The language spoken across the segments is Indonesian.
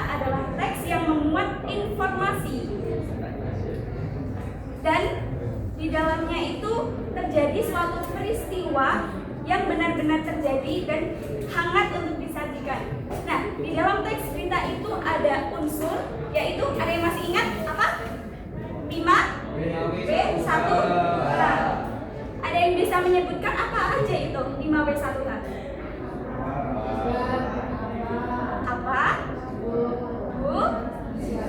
adalah teks yang memuat informasi dan di dalamnya itu terjadi suatu peristiwa yang benar-benar terjadi dan hangat untuk disajikan. Nah, di dalam teks berita itu ada unsur, yaitu ada yang masih ingat apa? 5W1H. Ada yang bisa menyebutkan apa aja itu 5W1H? Apa? Bu?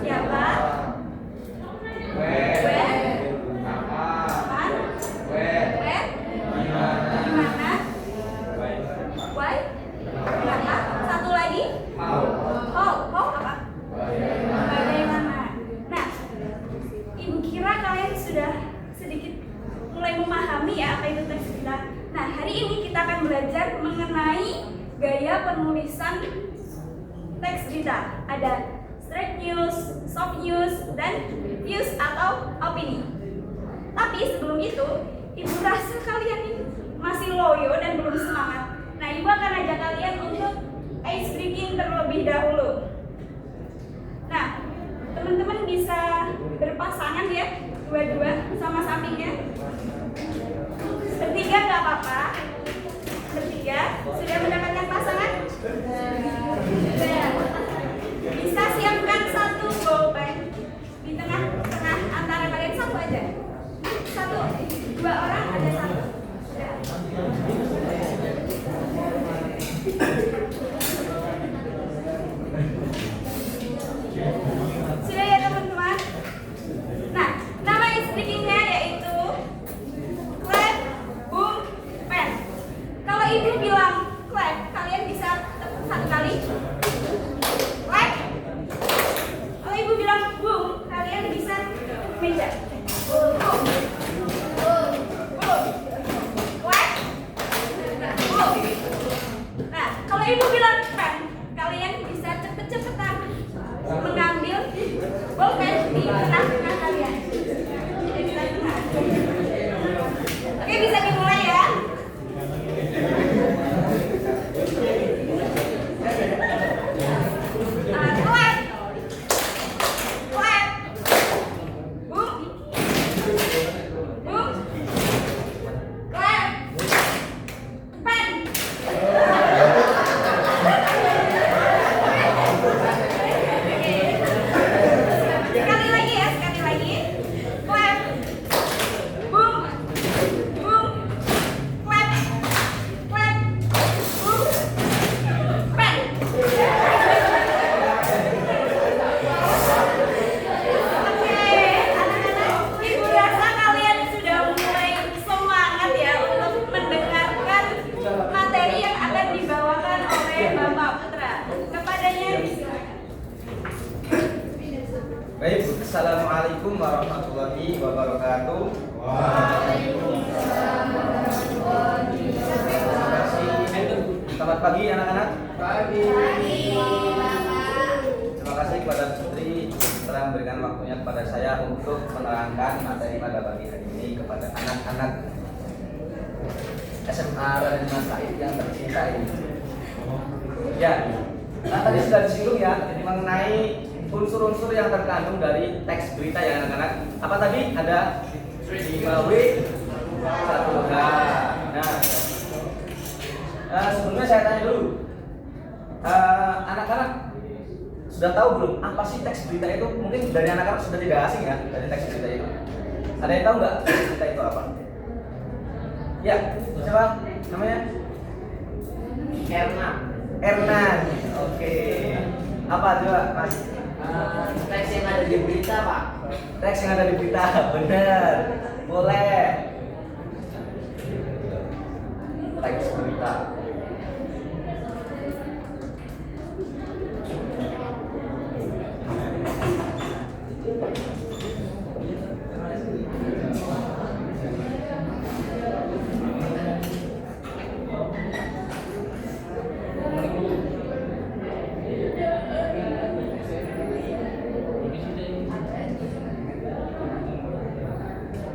Siapa? Gimana? Why? Kenapa? Satu lagi? How apa? Bagaimana? Nah, Ibu kira kalian sudah sedikit mulai memahami ya apa itu teks berita. Nah, hari ini kita akan belajar mengenai gaya penulisan teks berita. Ada straight news, soft news, dan views atau opini. Tapi sebelum itu, Ibu rasa kalian ini masih loyo dan belum semangat. Nah, Ibu akan ajak kalian untuk ice breaking terlebih dahulu. Nah, teman-teman bisa berpasangan ya, dua-dua sama sampingnya. Bertiga nggak apa-apa. Bertiga sudah mendapatkan pasangan? Bisa siapkan satu bolpen di tengah-tengah antara kalian, satu aja. Satu, dua orang ada satu. Sudah ya teman-teman? Nah, nama speakingnya yaitu clap, boom, pen. Kalau Ibu bilang clap, kalian bisa tepuk satu kali. Clap. Kalau Ibu bilang boom, kalian bisa meja. Boom. Boom. Boom. Clap. Boom. Nah, kalau Ibu bilang pen, kalian bisa cepet-cepetan mengambil bolpen di tengah-tengah kalian. Di tengah. Oke, bisa dimulai ya. Clap. Clap. Boom. Boom. Clap. Pen. Sekali lagi ya, sekali lagi. Clap. Boom. Boom. Clap. Clap. Boom. Pen. Oke, anak-anak, Ibu rasa kalian sudah mulai semangat ya untuk mendengarkan materi yang akan dibawakan oleh Bapak Putra. Kepadanya disilakan. Baik, Assalamualaikum warahmatullahi wabarakatuh. Terima kasih. Selamat pagi anak-anak. Terima kasih kepada Putri telah memberikan waktunya kepada saya untuk menerangkan materi pada pagi hari ini kepada anak-anak SMA Raden Mas Said yang tercinta ini. Ya, nah tadi sudah disinggung ya mengenai unsur-unsur yang terkandung dari teks berita ya anak-anak. Apa tadi? Ada 5W1H. Nah, sebelumnya saya tanya dulu, anak-anak sudah tahu belum apa sih teks berita itu? Mungkin dari anak-anak sudah tidak asing ya dari teks berita itu. Ada yang tahu nggak teks berita itu apa? Ya, siapa namanya? Ernan. Oke. Apa coba Mas? Teks yang ada di berita, Pak. Teks yang ada di berita, benar. Boleh. Teks berita.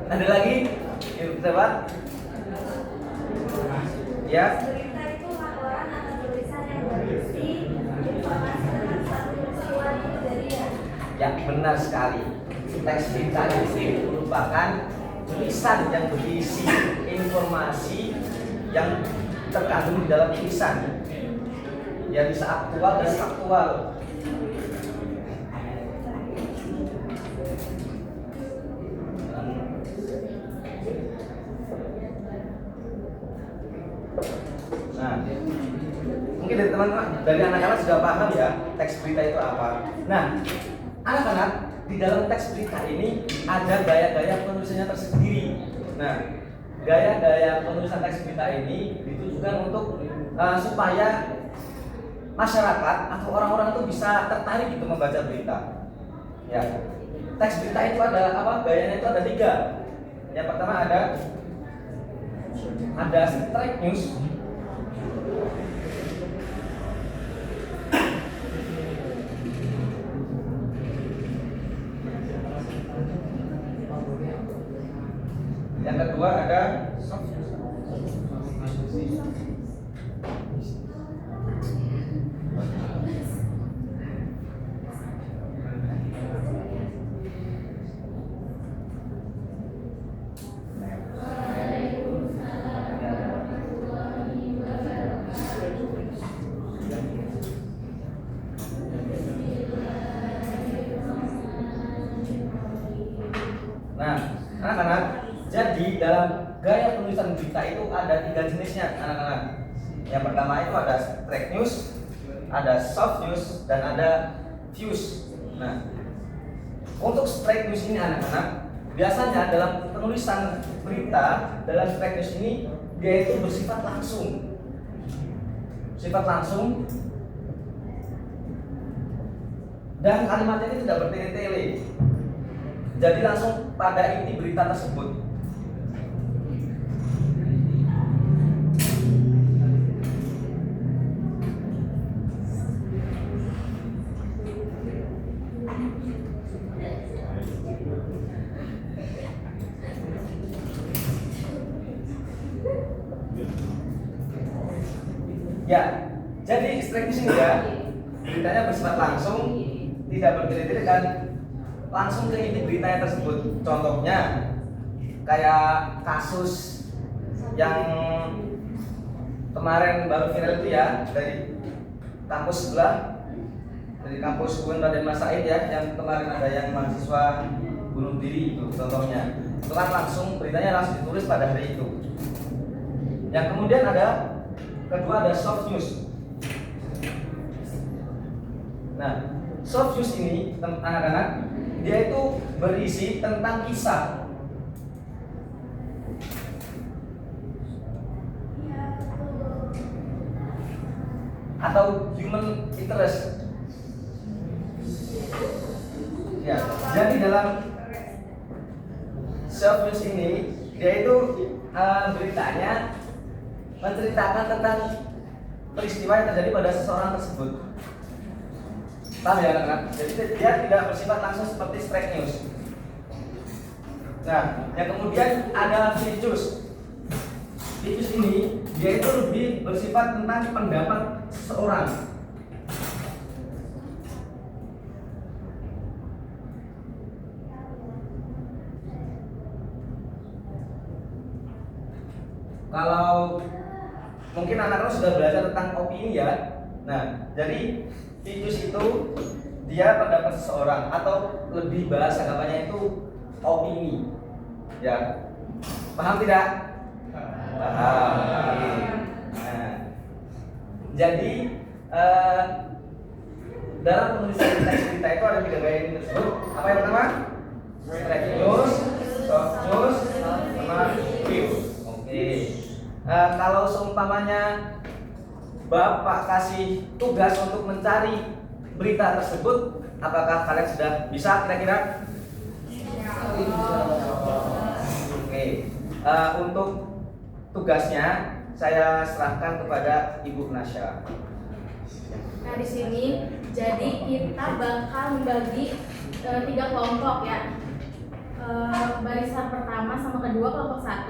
Ada lagi? Coba. Ya. Berita itu laporan atau tulisan yang berisi informasi tentang suatu peristiwa Ya, benar sekali. Teks berita itu merupakan tulisan yang berisi informasi yang terkandung di dalam tulisan. Ya, bisa aktual dan faktual. Nah, mungkin dari teman-teman, dari anak-anak sudah paham ya teks berita itu apa. Nah, anak-anak, di dalam teks berita ini ada gaya-gaya penulisannya tersendiri. Nah, gaya-gaya penulisan teks berita ini ditujukan untuk supaya masyarakat atau orang-orang itu bisa tertarik gitu membaca berita. Ya, teks berita itu ada apa? Gayanya itu ada 3. Yang pertama ada straight news. Yang kedua ada soft news. Nah, anak-anak, jadi dalam gaya penulisan berita itu ada 3 jenisnya, anak-anak. Yang pertama itu ada straight news, ada soft news, dan ada fuse. Nah, untuk straight news ini anak-anak, biasanya dalam penulisan berita dalam straight news ini dia itu bersifat langsung. Sifat langsung dan kalimatnya itu tidak bertele-tele. Jadi langsung pada inti berita tersebut. Ya, jadi straight news ini ya, beritanya bersifat langsung, tidak bertele-tele dan langsung ke inti beritanya tersebut. Contohnya kayak kasus yang kemarin baru viral itu ya, dari kampus sebelah, dari kampus UIN Raden Mas Said ya, yang kemarin ada yang mahasiswa bunuh diri itu contohnya. Itu kan langsung beritanya langsung ditulis pada hari itu. Yang kemudian kedua ada soft news. Nah, soft news ini anak-anak, dia itu berisi tentang kisah atau human interest. Ya, jadi dalam soft news ini dia itu beritanya menceritakan tentang peristiwa yang terjadi pada seseorang tersebut. Paham ya anak-anak? Jadi dia tidak bersifat langsung seperti straight news. Nah, yang kemudian ada features. Features ini dia itu lebih bersifat tentang pendapat seseorang. Kalau mungkin anak-anak sudah belajar tentang opini ya. Nah, jadi features itu dia pendapat seseorang atau lebih bahasa gampangnya itu opini. Ya. Paham tidak? Paham. Nah, jadi dalam penulisan teks berita itu ada 3 gaya ini tersebut. Apa yang pertama? Straight news, soft news, sama fuse. Oke. Kalau seumpamanya Bapak kasih tugas untuk mencari berita tersebut, apakah kalian sudah bisa kira-kira? Oke. Untuk tugasnya saya serahkan kepada Ibu Nasya. Nah, di sini jadi kita bakal membagi 3 kelompok ya. Barisan pertama sama kedua kelompok 1,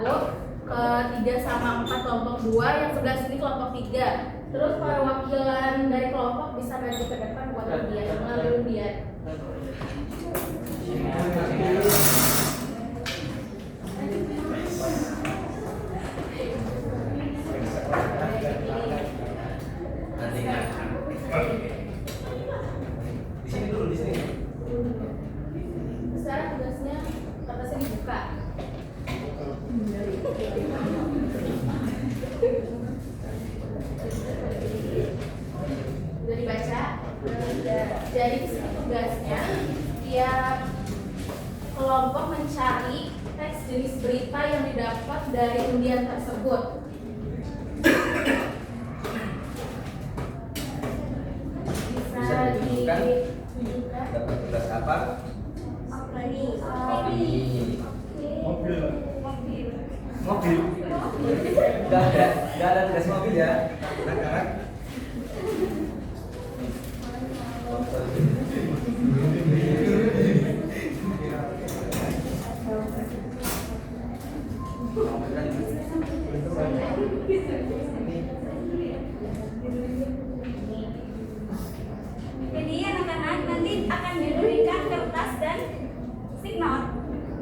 ketiga sama 4 kelompok 2, yang sebelah sini kelompok 3. Terus perwakilan dari kelompok bisa maju ke depan buat undian, mengambil undian. Di sini dulu, di sini. Sekarang tugasnya kertasnya dibuka. Udah dibaca? Jadi tugasnya tiap kelompok mencari teks jenis berita yang didapat dari undian tersebut. Bisa ditunjukkan. Dapat tugas apa? Opini. Mobil. Mobil. Mobil. Gak ada tugas mobil ya. Anak-anak. Jadi anak-anak nanti akan diberikan kertas dan sticknot.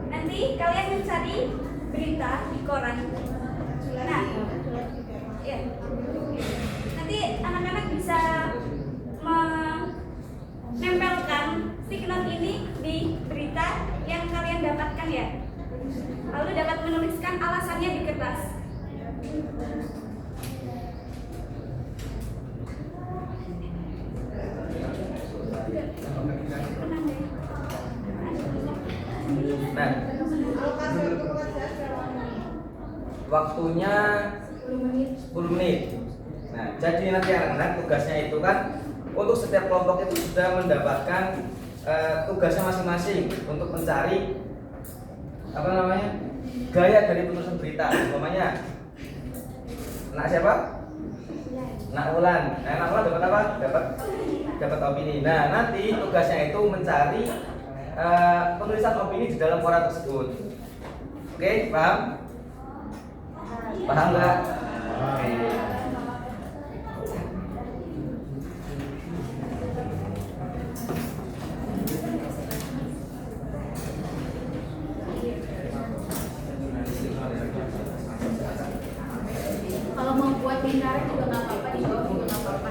Nanti kalian mencari berita di koran. Nah, ya. Nanti anak-anak bisa menempelkan sticknot ini di berita yang kalian dapatkan ya. Lalu dapat menuliskan alasannya di kertas. Nah, waktunya 10 menit. Nah, jadi nanti anak-anak tugasnya itu kan untuk setiap kelompok itu sudah mendapatkan tugasnya masing-masing untuk mencari apa namanya gaya dari penulisan berita. Umpamanya, nak siapa? Nak Ulan. Nah, Nak Ulan dapat apa? Dapat opini. Nah, nanti tugasnya itu mencari penulisan opini di dalam koran tersebut. Oke, paham? Paham nggak? Oke. Kalau mau buat lingkaran juga nggak apa-apa, di bawah juga nggak apa-apa.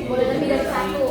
Boleh lebih dari satu.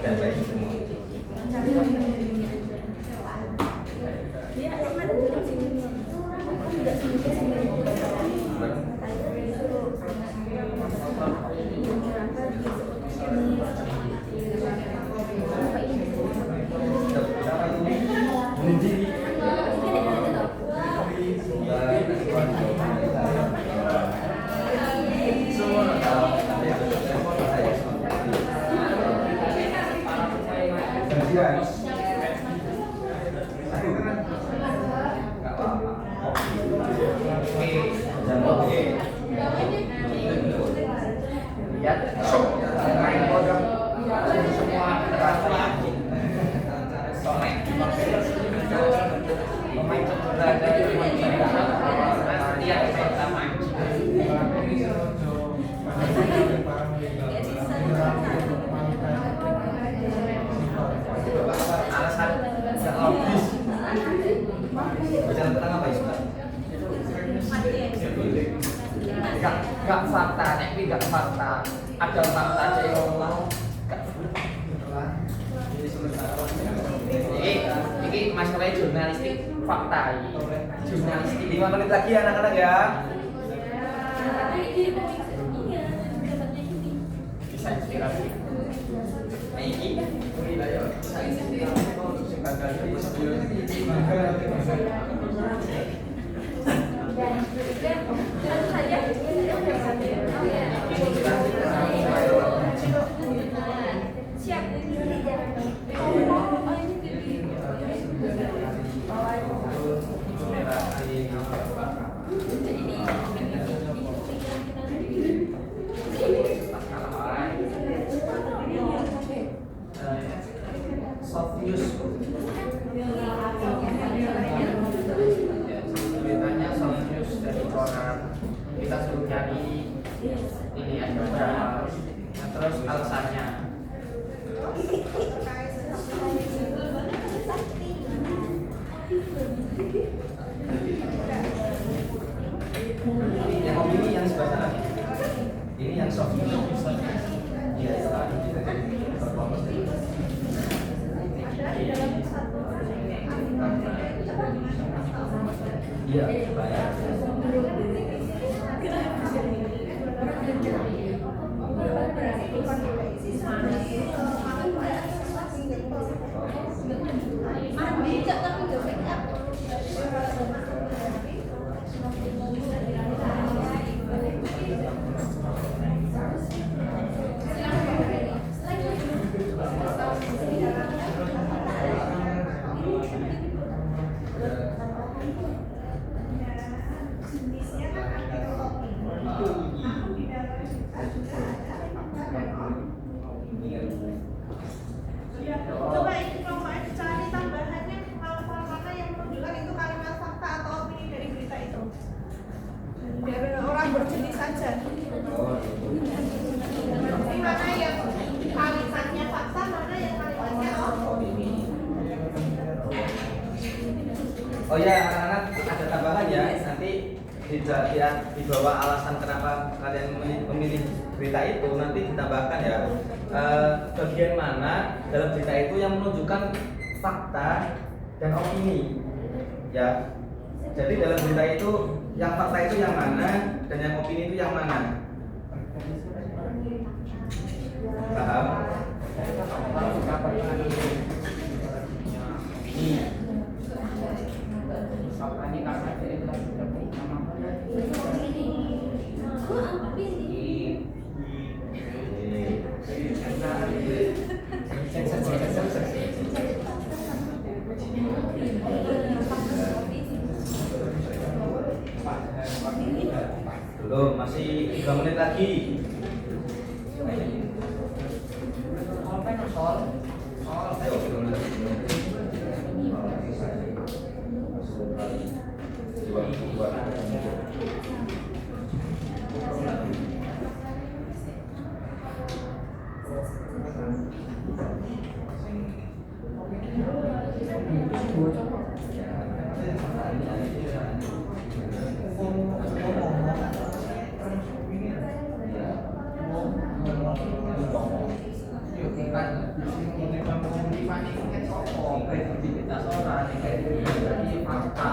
dan baik semua. Dia emang ada dulu sini. Tidak semua Bunuh diri. Lihat, main kodok semua terasa soleh. Pemain cedera dari dia sama. Alasan nggak obvious. Berjalan tentang apa Ustaz? Gak fakta, tapi gak fakta. Ada fakta aja yang ngomong. Ini masalahnya jurnalistik fakta. Jurnalistik 5 menit lagi ya anak-anak ya. bisa inspirasi. Nah ini bisa inspirasi. Soft news. Beritanya soft news dari koran. Kita suruh cari ini ada berapa. Nah, terus alasannya. Yang opini yang sebelah sana. Ini yang soft news. Iya, setelah kita jadi berkelompok. Iya, banyak. Coba ini kelompoknya dicari tambahannya hal-hal mana yang menunjukkan itu kalimat fakta atau opini dari berita itu. Biar orang berjenis saja. Jadi mana yang kalimatnya fakta, mana yang kalimatnya opini. Oh ya, anak-anak ada tambahan ya. Nanti di bawah alasan kenapa kalian memilih berita itu nanti ditambahkan ya. Bagian mana dalam berita itu yang menunjukkan fakta dan opini ya. Jadi dalam berita itu yang fakta itu yang mana dan yang opini itu yang mana? Paham? Ini karena dia telah sudah Belum, masih 3 menit lagi. Ayo, 3 menit lagi. Kita seorang ini fakta.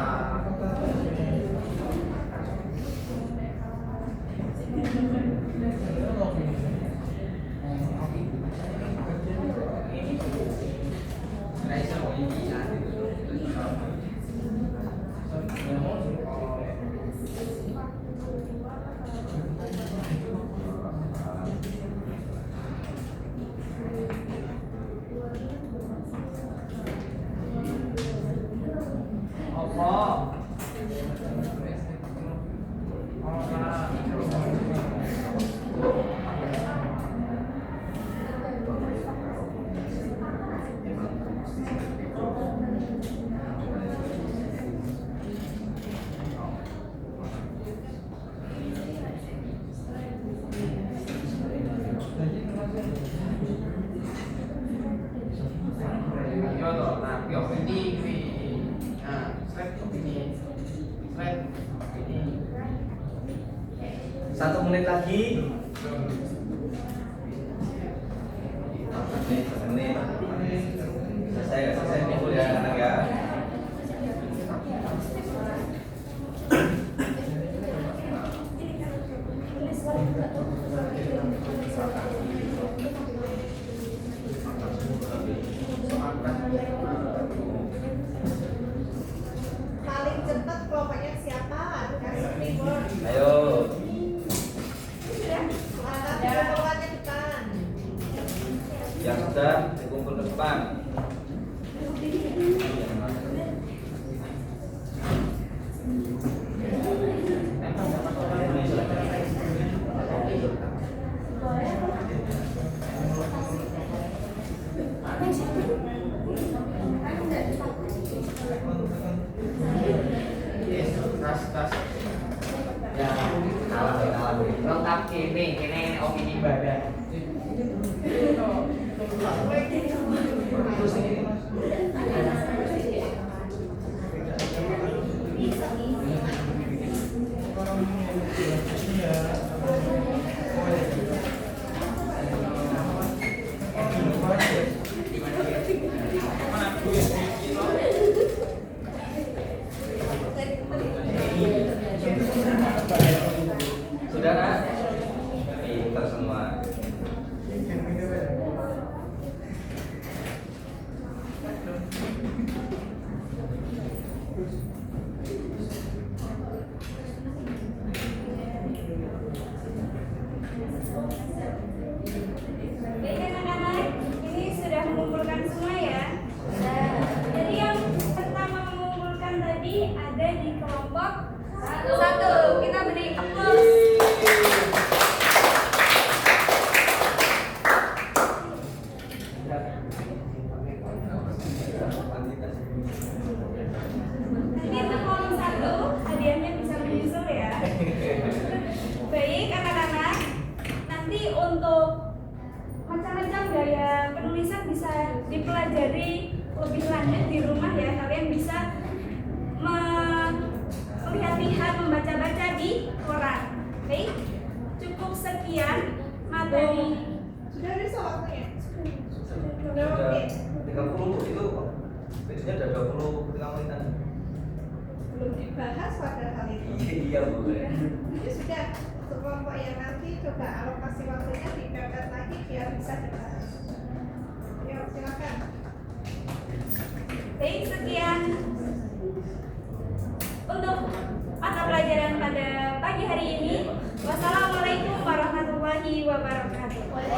Satu menit lagi. Menit. Selesai kumpul ya anak ya. Paling cepat kelompoknya siapa? Kasih reward. Ayo. Kumpulkannya depan. Yang sudah dikumpul ke depan. Lengkap kene opini badan. Sudah nak? Pintar semua. Baik anak-anak, ini sudah mengumpulkan semua ya. Jadi yang pertama mengumpulkan tadi ada di kelompok satu. Kita beri aplaus. Nanti untuk kolom satu hadiahnya bisa menyusul ya. Baik anak-anak, nanti untuk macam-macam gaya penulisan bisa dipelajari lebih lanjut di rumah ya. Kalian bisa melihat-lihat, membaca-baca di koran. Baik, cukup sekian materi. Sudah bisa waktunya? Sudah Sudah oke. 30 itu videonya udah 25 menitan. Belum dibahas padahal itu. Iya Bu. Ya sudah, untuk kelompok yang nanti coba alokasi waktunya dipepet lagi biar bisa dibahas. Ayo silakan. Baik, sekian untuk mata pelajaran pada pagi hari ini. Wassalamualaikum warahmatullahi wabarakatuh.